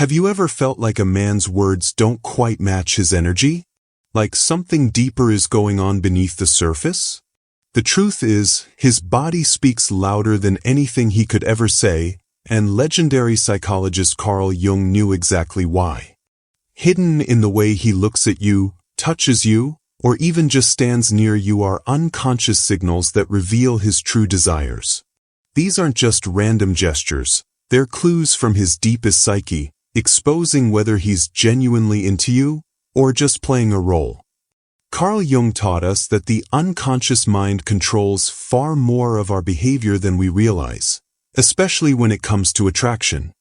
Have you ever felt like a man's words don't quite match his energy? Like something deeper is going on beneath the surface? The truth is, his body speaks louder than anything he could ever say, and legendary psychologist Carl Jung knew exactly why. Hidden in the way he looks at you, touches you, or even just stands near you are unconscious signals that reveal his true desires. These aren't just random gestures, they're clues from his deepest psyche, exposing whether he's genuinely into you or just playing a role. Carl Jung taught us that the unconscious mind controls far more of our behavior than we realize, especially when it comes to attraction.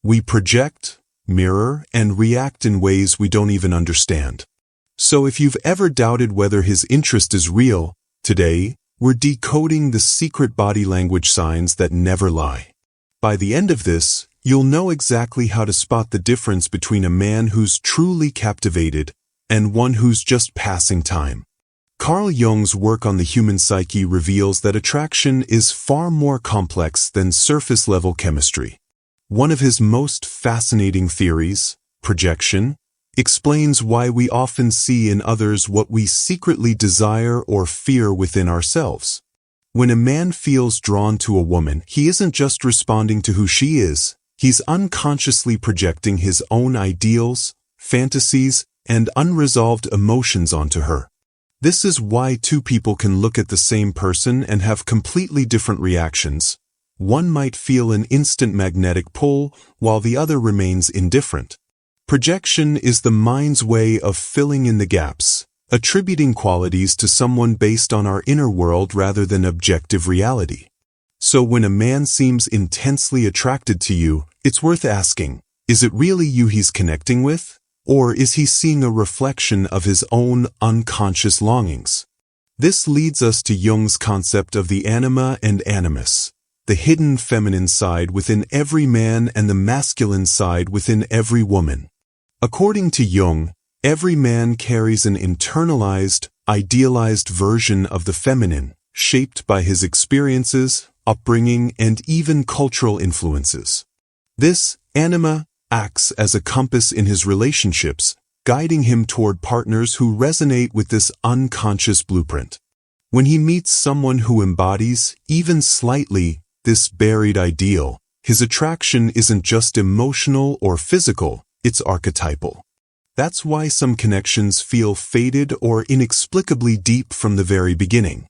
We project, mirror, and react in ways we don't even understand. So if you've ever doubted whether his interest is real, today, we're decoding the secret body language signs that never lie. By the end of this, you'll know exactly how to spot the difference between a man who's truly captivated and one who's just passing time. Carl Jung's work on the human psyche reveals that attraction is far more complex than surface-level chemistry. One of his most fascinating theories, projection, explains why we often see in others what we secretly desire or fear within ourselves. When a man feels drawn to a woman, he isn't just responding to who she is, he's unconsciously projecting his own ideals, fantasies, and unresolved emotions onto her. This is why two people can look at the same person and have completely different reactions. One might feel an instant magnetic pull, while the other remains indifferent. Projection is the mind's way of filling in the gaps, attributing qualities to someone based on our inner world rather than objective reality. So when a man seems intensely attracted to you, it's worth asking, is it really you he's connecting with? Or is he seeing a reflection of his own unconscious longings? This leads us to Jung's concept of the anima and animus, the hidden feminine side within every man and the masculine side within every woman. According to Jung, every man carries an internalized, idealized version of the feminine, shaped by his experiences, upbringing, and even cultural influences. This anima acts as a compass in his relationships, guiding him toward partners who resonate with this unconscious blueprint. When he meets someone who embodies, even slightly, this buried ideal, his attraction isn't just emotional or physical, it's archetypal. That's why some connections feel faded or inexplicably deep from the very beginning.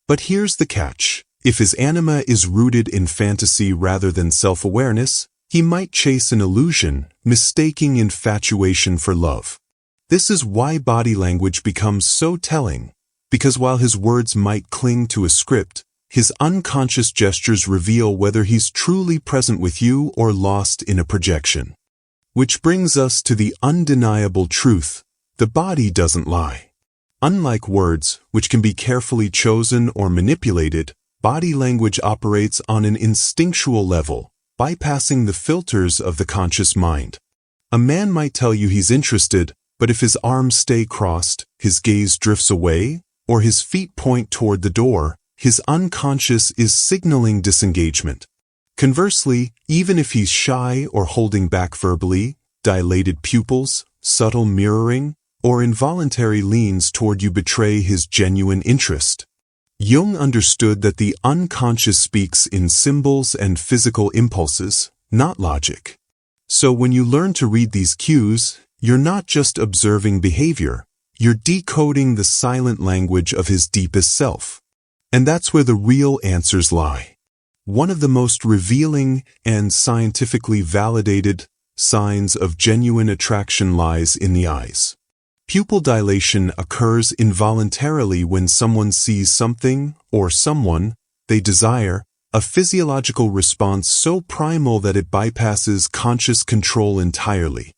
But here's the catch. If his anima is rooted in fantasy rather than self-awareness, he might chase an illusion, mistaking infatuation for love. This is why body language becomes so telling, because while his words might cling to a script, his unconscious gestures reveal whether he's truly present with you or lost in a projection. Which brings us to the undeniable truth: the body doesn't lie. Unlike words, which can be carefully chosen or manipulated, body language operates on an instinctual level, bypassing the filters of the conscious mind. A man might tell you he's interested, but if his arms stay crossed, his gaze drifts away, or his feet point toward the door, his unconscious is signaling disengagement. Conversely, even if he's shy or holding back verbally, dilated pupils, subtle mirroring, or involuntary leans toward you betray his genuine interest. Jung understood that the unconscious speaks in symbols and physical impulses, not logic. So when you learn to read these cues, you're not just observing behavior, you're decoding the silent language of his deepest self. And that's where the real answers lie. One of the most revealing and scientifically validated signs of genuine attraction lies in the eyes. Pupil dilation occurs involuntarily when someone sees something or someone they desire, a physiological response so primal that it bypasses conscious control entirely.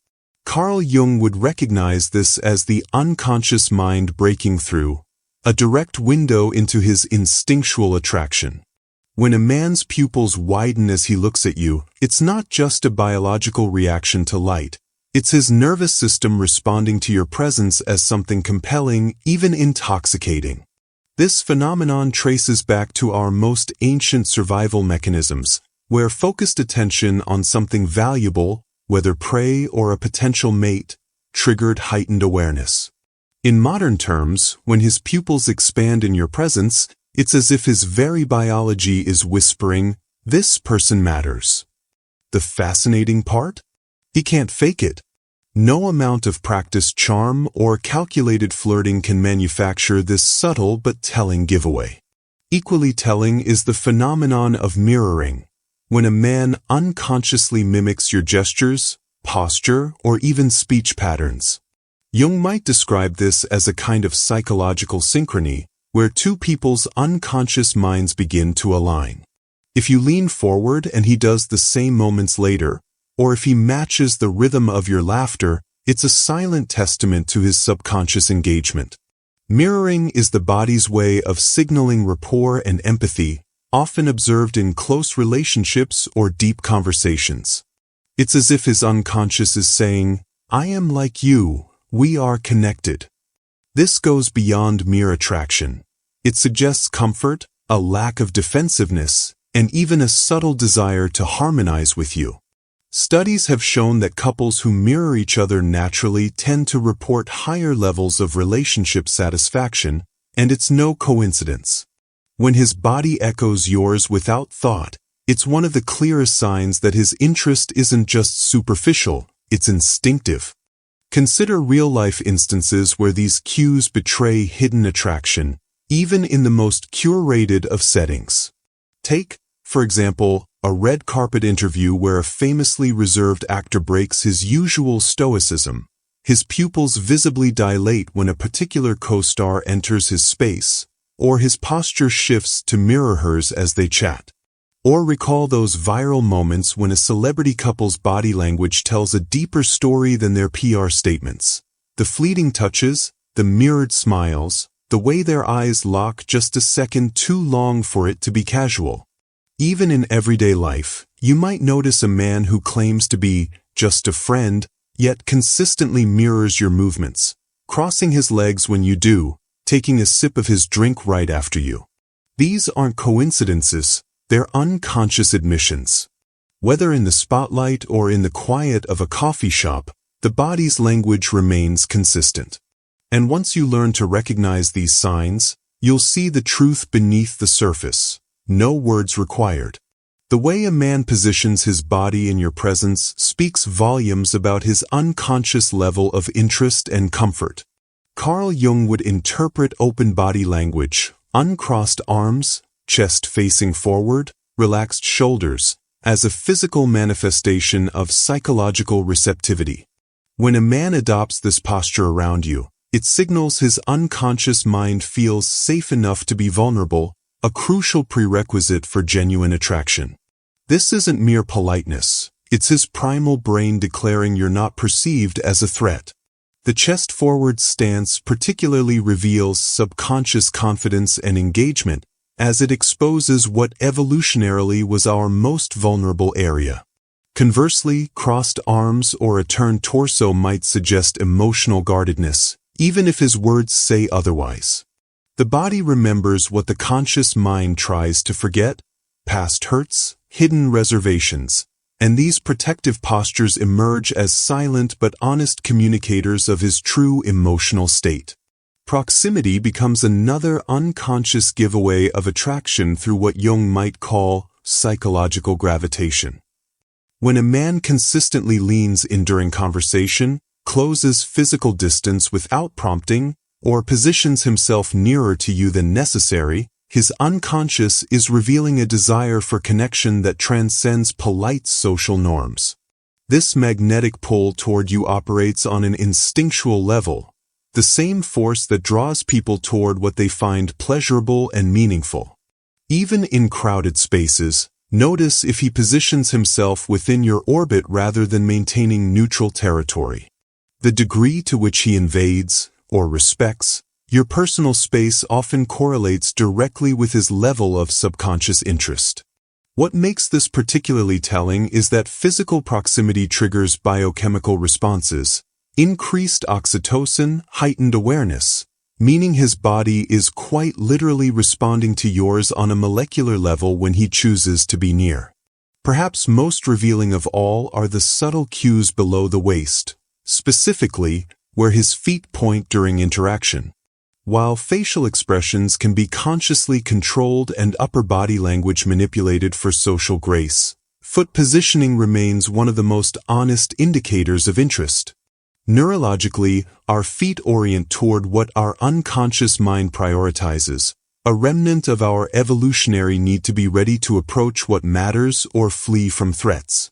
Carl Jung would recognize this as the unconscious mind breaking through, a direct window into his instinctual attraction. When a man's pupils widen as he looks at you, it's not just a biological reaction to light. It's his nervous system responding to your presence as something compelling, even intoxicating. This phenomenon traces back to our most ancient survival mechanisms, where focused attention on something valuable, whether prey or a potential mate, triggered heightened awareness. In modern terms, when his pupils expand in your presence, it's as if his very biology is whispering, "This person matters." The fascinating part? He can't fake it. No amount of practiced charm or calculated flirting can manufacture this subtle but telling giveaway. Equally telling is the phenomenon of mirroring, when a man unconsciously mimics your gestures, posture, or even speech patterns. Jung might describe this as a kind of psychological synchrony, where two people's unconscious minds begin to align. If you lean forward and he does the same moments later, or if he matches the rhythm of your laughter, it's a silent testament to his subconscious engagement. Mirroring is the body's way of signaling rapport and empathy, often observed in close relationships or deep conversations. It's as if his unconscious is saying, "I am like you, we are connected." This goes beyond mere attraction. It suggests comfort, a lack of defensiveness, and even a subtle desire to harmonize with you. Studies have shown that couples who mirror each other naturally tend to report higher levels of relationship satisfaction, and it's no coincidence. When his body echoes yours without thought, it's one of the clearest signs that his interest isn't just superficial, it's instinctive. Consider real-life instances where these cues betray hidden attraction, even in the most curated of settings. Take, for example, a red carpet interview where a famously reserved actor breaks his usual stoicism. His pupils visibly dilate when a particular co-star enters his space, or his posture shifts to mirror hers as they chat. Or recall those viral moments when a celebrity couple's body language tells a deeper story than their PR statements. The fleeting touches, the mirrored smiles, the way their eyes lock just a second too long for it to be casual. Even in everyday life, you might notice a man who claims to be just a friend, yet consistently mirrors your movements, crossing his legs when you do, taking a sip of his drink right after you. These aren't coincidences, they're unconscious admissions. Whether in the spotlight or in the quiet of a coffee shop, the body's language remains consistent. And once you learn to recognize these signs, you'll see the truth beneath the surface. No words required. The way a man positions his body in your presence speaks volumes about his unconscious level of interest and comfort. Carl Jung would interpret open body language, uncrossed arms, chest facing forward, relaxed shoulders, as a physical manifestation of psychological receptivity. When a man adopts this posture around you, it signals his unconscious mind feels safe enough to be vulnerable, a crucial prerequisite for genuine attraction. This isn't mere politeness, it's his primal brain declaring you're not perceived as a threat. The chest-forward stance particularly reveals subconscious confidence and engagement, as it exposes what evolutionarily was our most vulnerable area. Conversely, crossed arms or a turned torso might suggest emotional guardedness, even if his words say otherwise. The body remembers what the conscious mind tries to forget: past hurts, hidden reservations, and these protective postures emerge as silent but honest communicators of his true emotional state. Proximity becomes another unconscious giveaway of attraction through what Jung might call psychological gravitation. When a man consistently leans in during conversation, closes physical distance without prompting, or positions himself nearer to you than necessary, his unconscious is revealing a desire for connection that transcends polite social norms. This magnetic pull toward you operates on an instinctual level, the same force that draws people toward what they find pleasurable and meaningful. Even in crowded spaces, notice if he positions himself within your orbit rather than maintaining neutral territory. The degree to which he invades, or respects, your personal space often correlates directly with his level of subconscious interest. What makes this particularly telling is that physical proximity triggers biochemical responses, increased oxytocin, heightened awareness, meaning his body is quite literally responding to yours on a molecular level when he chooses to be near. Perhaps most revealing of all are the subtle cues below the waist, specifically where his feet point during interaction. While facial expressions can be consciously controlled and upper body language manipulated for social grace, foot positioning remains one of the most honest indicators of interest. Neurologically, our feet orient toward what our unconscious mind prioritizes, a remnant of our evolutionary need to be ready to approach what matters or flee from threats.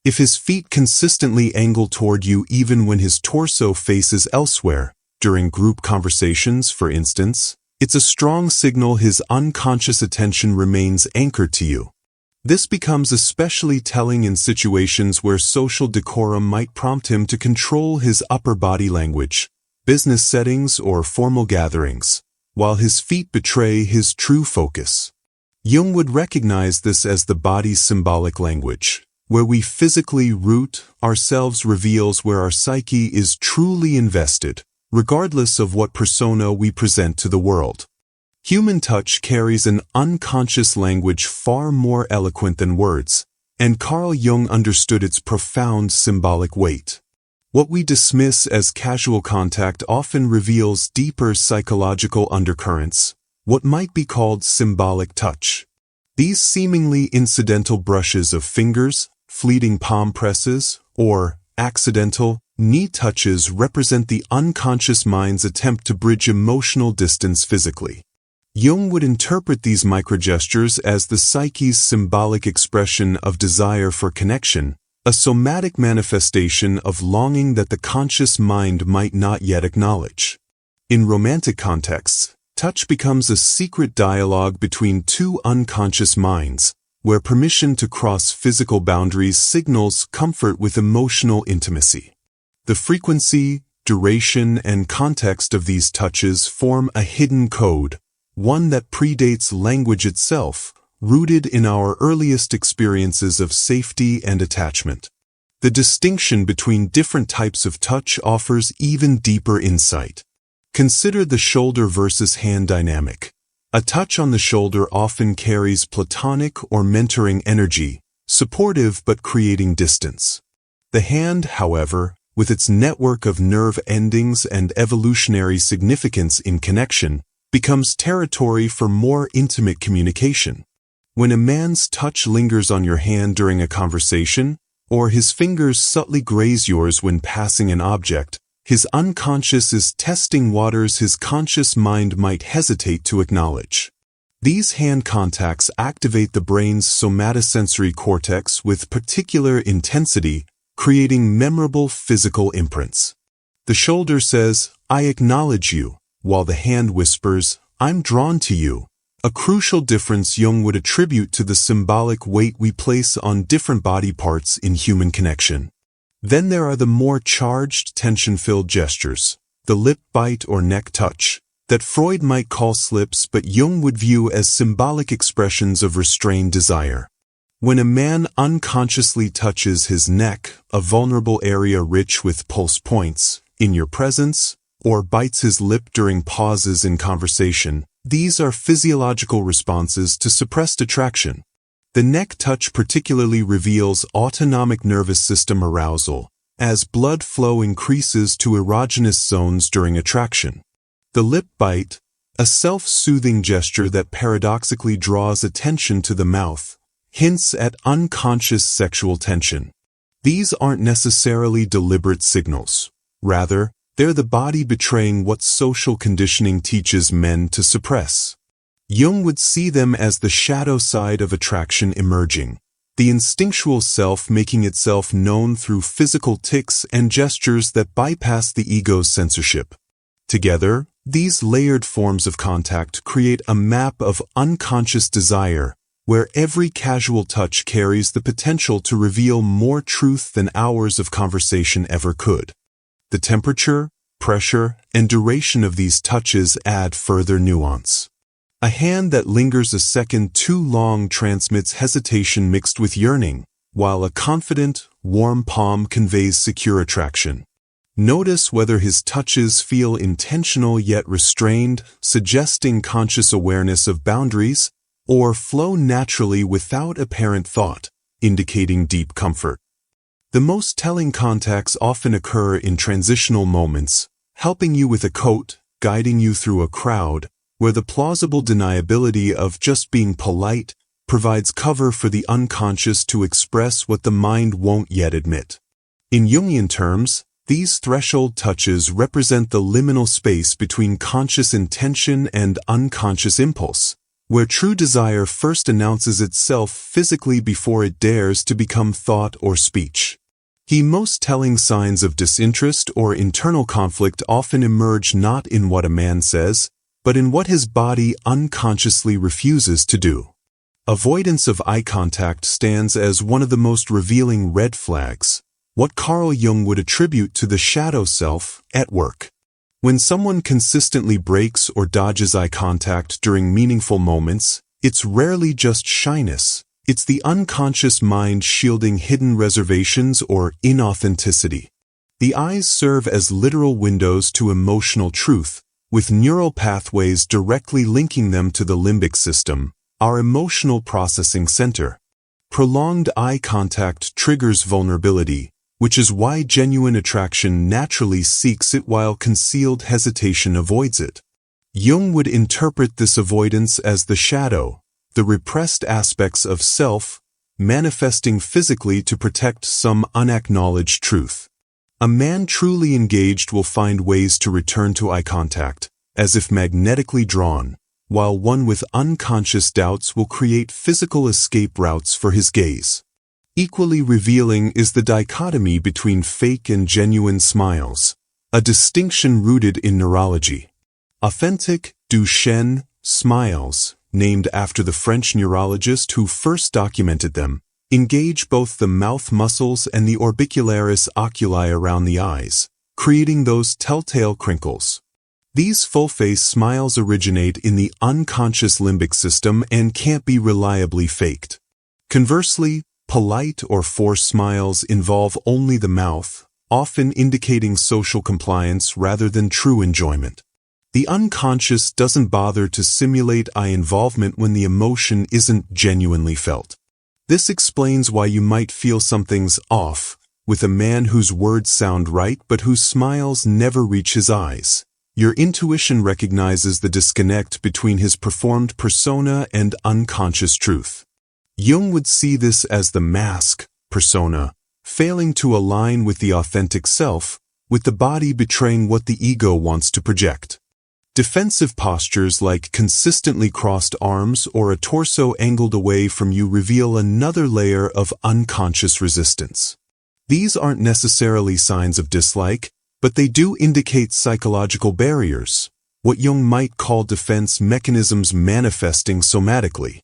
If his feet consistently angle toward you even when his torso faces elsewhere, during group conversations, for instance, it's a strong signal his unconscious attention remains anchored to you. This becomes especially telling in situations where social decorum might prompt him to control his upper body language, business settings or formal gatherings, while his feet betray his true focus. Jung would recognize this as the body's symbolic language. Where we physically root ourselves reveals where our psyche is truly invested, regardless of what persona we present to the world. Human touch carries an unconscious language far more eloquent than words, and Carl Jung understood its profound symbolic weight. What we dismiss as casual contact often reveals deeper psychological undercurrents, what might be called symbolic touch. These seemingly incidental brushes of fingers, fleeting palm presses, or accidental knee touches represent the unconscious mind's attempt to bridge emotional distance physically. Jung would interpret these microgestures as the psyche's symbolic expression of desire for connection, a somatic manifestation of longing that the conscious mind might not yet acknowledge. In romantic contexts, touch becomes a secret dialogue between two unconscious minds, where permission to cross physical boundaries signals comfort with emotional intimacy. The frequency, duration, and context of these touches form a hidden code, one that predates language itself, rooted in our earliest experiences of safety and attachment. The distinction between different types of touch offers even deeper insight. Consider the shoulder versus hand dynamic. A touch on the shoulder often carries platonic or mentoring energy, supportive but creating distance. The hand, however, with its network of nerve endings and evolutionary significance in connection, becomes territory for more intimate communication. When a man's touch lingers on your hand during a conversation, or his fingers subtly graze yours when passing an object, his unconscious is testing waters his conscious mind might hesitate to acknowledge. These hand contacts activate the brain's somatosensory cortex with particular intensity, creating memorable physical imprints. The shoulder says, "I acknowledge you," while the hand whispers, "I'm drawn to you," a crucial difference Jung would attribute to the symbolic weight we place on different body parts in human connection. Then there are the more charged, tension-filled gestures, the lip bite or neck touch, that Freud might call slips but Jung would view as symbolic expressions of restrained desire. When a man unconsciously touches his neck, a vulnerable area rich with pulse points, in your presence, or bites his lip during pauses in conversation, these are physiological responses to suppressed attraction. The neck touch particularly reveals autonomic nervous system arousal, as blood flow increases to erogenous zones during attraction. The lip bite, a self-soothing gesture that paradoxically draws attention to the mouth, hints at unconscious sexual tension. These aren't necessarily deliberate signals. Rather, they're the body betraying what social conditioning teaches men to suppress. Jung would see them as the shadow side of attraction emerging, the instinctual self making itself known through physical tics and gestures that bypass the ego's censorship. Together, these layered forms of contact create a map of unconscious desire, where every casual touch carries the potential to reveal more truth than hours of conversation ever could. The temperature, pressure, and duration of these touches add further nuance. A hand that lingers a second too long transmits hesitation mixed with yearning, while a confident, warm palm conveys secure attraction. Notice whether his touches feel intentional yet restrained, suggesting conscious awareness of boundaries, or flow naturally without apparent thought, indicating deep comfort. The most telling contacts often occur in transitional moments, helping you with a coat, guiding you through a crowd, where the plausible deniability of just being polite provides cover for the unconscious to express what the mind won't yet admit. In Jungian terms, these threshold touches represent the liminal space between conscious intention and unconscious impulse, where true desire first announces itself physically before it dares to become thought or speech. The most telling signs of disinterest or internal conflict often emerge not in what a man says, but in what his body unconsciously refuses to do. Avoidance of eye contact stands as one of the most revealing red flags, what Carl Jung would attribute to the shadow self at work. When someone consistently breaks or dodges eye contact during meaningful moments, it's rarely just shyness. It's the unconscious mind shielding hidden reservations or inauthenticity. The eyes serve as literal windows to emotional truth, with neural pathways directly linking them to the limbic system, our emotional processing center. Prolonged eye contact triggers vulnerability, which is why genuine attraction naturally seeks it while concealed hesitation avoids it. Jung would interpret this avoidance as the shadow, the repressed aspects of self, manifesting physically to protect some unacknowledged truth. A man truly engaged will find ways to return to eye contact, as if magnetically drawn, while one with unconscious doubts will create physical escape routes for his gaze. Equally revealing is the dichotomy between fake and genuine smiles, a distinction rooted in neurology. Authentic, Duchenne, smiles, named after the French neurologist who first documented them, engage both the mouth muscles and the orbicularis oculi around the eyes, creating those telltale crinkles. These full-face smiles originate in the unconscious limbic system and can't be reliably faked. Conversely, polite or forced smiles involve only the mouth, often indicating social compliance rather than true enjoyment. The unconscious doesn't bother to simulate eye involvement when the emotion isn't genuinely felt. This explains why you might feel something's off with a man whose words sound right but whose smiles never reach his eyes. Your intuition recognizes the disconnect between his performed persona and unconscious truth. Jung would see this as the mask, persona, failing to align with the authentic self, with the body betraying what the ego wants to project. Defensive postures like consistently crossed arms or a torso angled away from you reveal another layer of unconscious resistance. These aren't necessarily signs of dislike, but they do indicate psychological barriers, what Jung might call defense mechanisms manifesting somatically.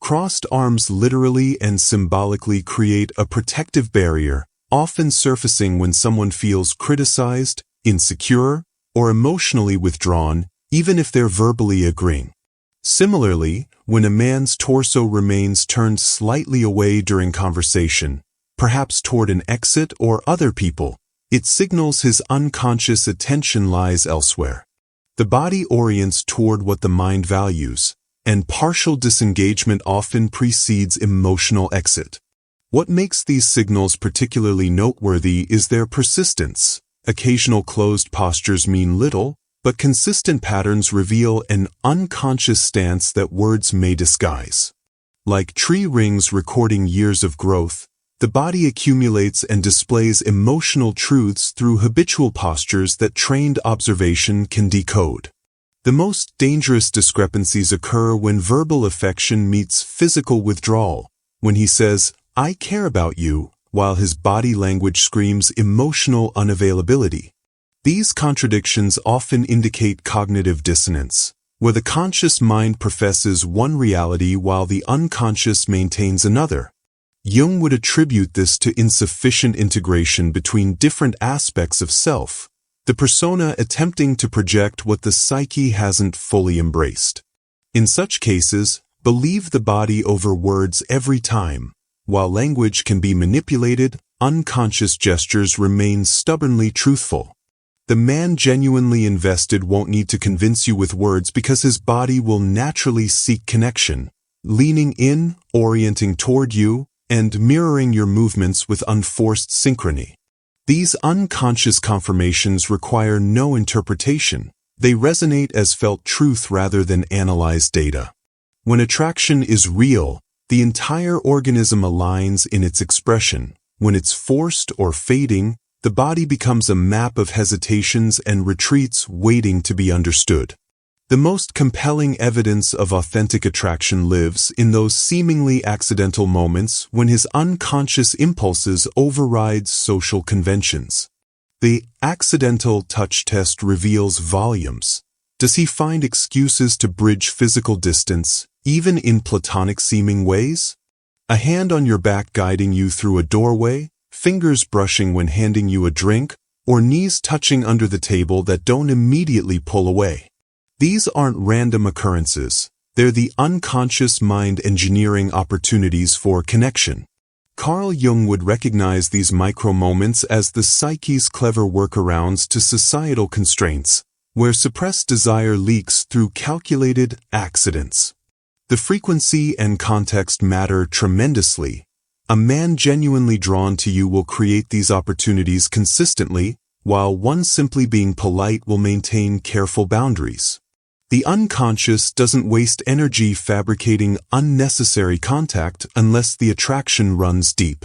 Crossed arms literally and symbolically create a protective barrier, often surfacing when someone feels criticized, insecure, or emotionally withdrawn, even if they're verbally agreeing. Similarly, when a man's torso remains turned slightly away during conversation, perhaps toward an exit or other people, it signals his unconscious attention lies elsewhere. The body orients toward what the mind values, and partial disengagement often precedes emotional exit. What makes these signals particularly noteworthy is their persistence. Occasional closed postures mean little, but consistent patterns reveal an unconscious stance that words may disguise. Like tree rings recording years of growth, the body accumulates and displays emotional truths through habitual postures that trained observation can decode. The most dangerous discrepancies occur when verbal affection meets physical withdrawal, when he says, "I care about you," while his body language screams emotional unavailability. These contradictions often indicate cognitive dissonance, where the conscious mind professes one reality while the unconscious maintains another. Jung would attribute this to insufficient integration between different aspects of self, the persona attempting to project what the psyche hasn't fully embraced. In such cases, believe the body over words every time. While language can be manipulated, unconscious gestures remain stubbornly truthful. The man genuinely invested won't need to convince you with words because his body will naturally seek connection, leaning in, orienting toward you, and mirroring your movements with unforced synchrony. These unconscious confirmations require no interpretation. They resonate as felt truth rather than analyzed data. When attraction is real, the entire organism aligns in its expression. When it's forced or fading, the body becomes a map of hesitations and retreats waiting to be understood. The most compelling evidence of authentic attraction lives in those seemingly accidental moments when his unconscious impulses override social conventions. The accidental touch test reveals volumes. Does he find excuses to bridge physical distance, even in platonic-seeming ways? A hand on your back guiding you through a doorway, fingers brushing when handing you a drink, or knees touching under the table that don't immediately pull away. These aren't random occurrences. They're the unconscious mind engineering opportunities for connection. Carl Jung would recognize these micro-moments as the psyche's clever workarounds to societal constraints, where suppressed desire leaks through calculated accidents. The frequency and context matter tremendously. A man genuinely drawn to you will create these opportunities consistently, while one simply being polite will maintain careful boundaries. The unconscious doesn't waste energy fabricating unnecessary contact unless the attraction runs deep.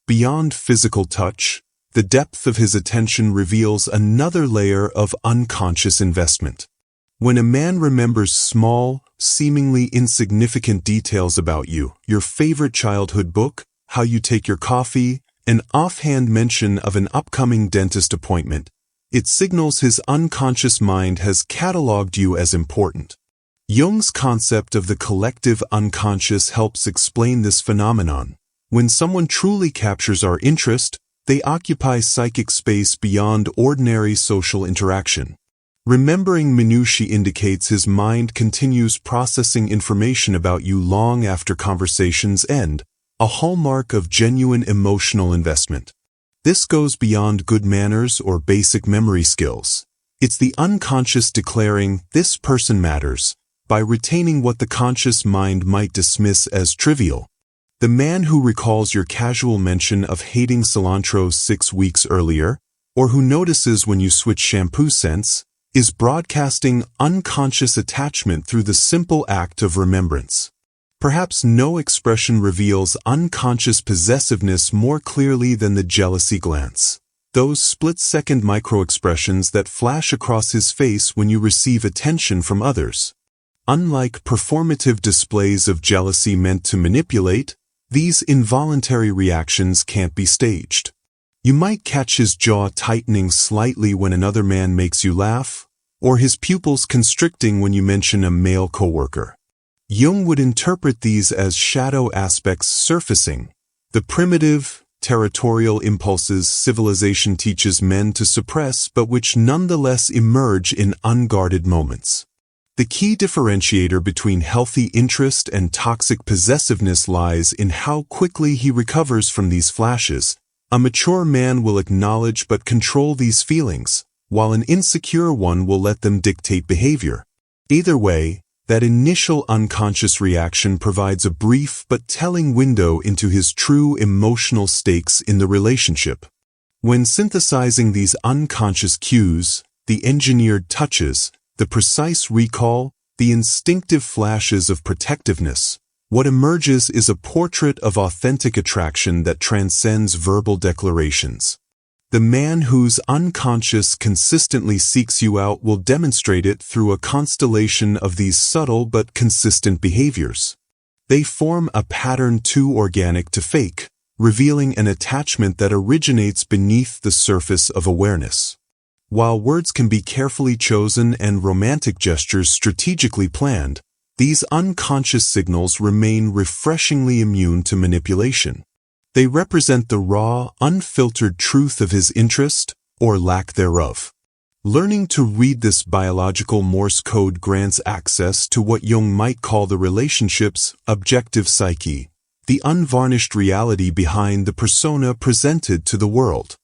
Beyond physical touch, the depth of his attention reveals another layer of unconscious investment. When a man remembers small, seemingly insignificant details about you, your favorite childhood book, how you take your coffee, an offhand mention of an upcoming dentist appointment, it signals his unconscious mind has cataloged you as important. Jung's concept of the collective unconscious helps explain this phenomenon. When someone truly captures our interest, they occupy psychic space beyond ordinary social interaction. Remembering minutiae indicates his mind continues processing information about you long after conversations end, a hallmark of genuine emotional investment. This goes beyond good manners or basic memory skills. It's the unconscious declaring, "This person matters," by retaining what the conscious mind might dismiss as trivial. The man who recalls your casual mention of hating cilantro 6 weeks earlier, or who notices when you switch shampoo scents, is broadcasting unconscious attachment through the simple act of remembrance. Perhaps no expression reveals unconscious possessiveness more clearly than the jealousy glance. Those split-second micro-expressions that flash across his face when you receive attention from others. Unlike performative displays of jealousy meant to manipulate, these involuntary reactions can't be staged. You might catch his jaw tightening slightly when another man makes you laugh, or his pupils constricting when you mention a male coworker. Jung would interpret these as shadow aspects surfacing, the primitive, territorial impulses civilization teaches men to suppress but which nonetheless emerge in unguarded moments. The key differentiator between healthy interest and toxic possessiveness lies in how quickly he recovers from these flashes. A mature man will acknowledge but control these feelings, while an insecure one will let them dictate behavior. Either way, that initial unconscious reaction provides a brief but telling window into his true emotional stakes in the relationship. When synthesizing these unconscious cues, the engineered touches, the precise recall, the instinctive flashes of protectiveness, what emerges is a portrait of authentic attraction that transcends verbal declarations. The man whose unconscious consistently seeks you out will demonstrate it through a constellation of these subtle but consistent behaviors. They form a pattern too organic to fake, revealing an attachment that originates beneath the surface of awareness. While words can be carefully chosen and romantic gestures strategically planned, these unconscious signals remain refreshingly immune to manipulation. They represent the raw, unfiltered truth of his interest, or lack thereof. Learning to read this biological Morse code grants access to what Jung might call the relationship's objective psyche, the unvarnished reality behind the persona presented to the world.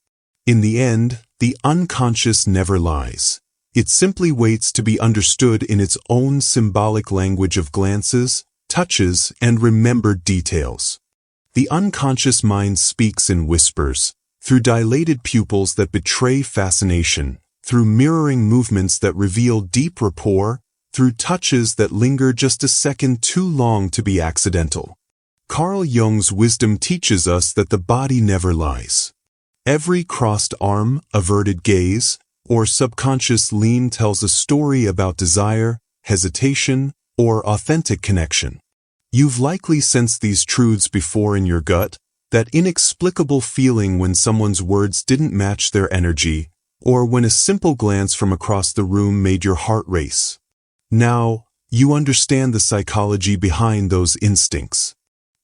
In the end, the unconscious never lies. It simply waits to be understood in its own symbolic language of glances, touches, and remembered details. The unconscious mind speaks in whispers, through dilated pupils that betray fascination, through mirroring movements that reveal deep rapport, through touches that linger just a second too long to be accidental. Carl Jung's wisdom teaches us that the body never lies. Every crossed arm, averted gaze, or subconscious lean tells a story about desire, hesitation, or authentic connection. You've likely sensed these truths before in your gut, that inexplicable feeling when someone's words didn't match their energy, or when a simple glance from across the room made your heart race. Now, you understand the psychology behind those instincts.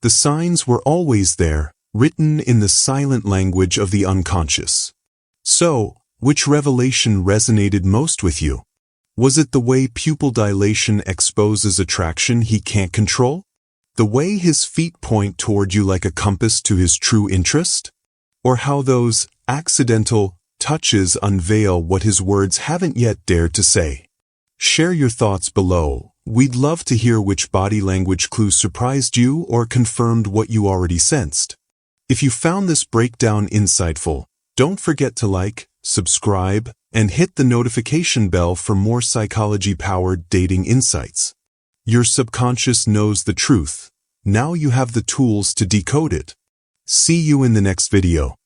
The signs were always there, written in the silent language of the unconscious. So, which revelation resonated most with you? Was it the way pupil dilation exposes attraction he can't control? The way his feet point toward you like a compass to his true interest? Or how those accidental touches unveil what his words haven't yet dared to say? Share your thoughts below. We'd love to hear which body language clues surprised you or confirmed what you already sensed. If you found this breakdown insightful, don't forget to like, subscribe, and hit the notification bell for more psychology-powered dating insights. Your subconscious knows the truth. Now you have the tools to decode it. See you in the next video.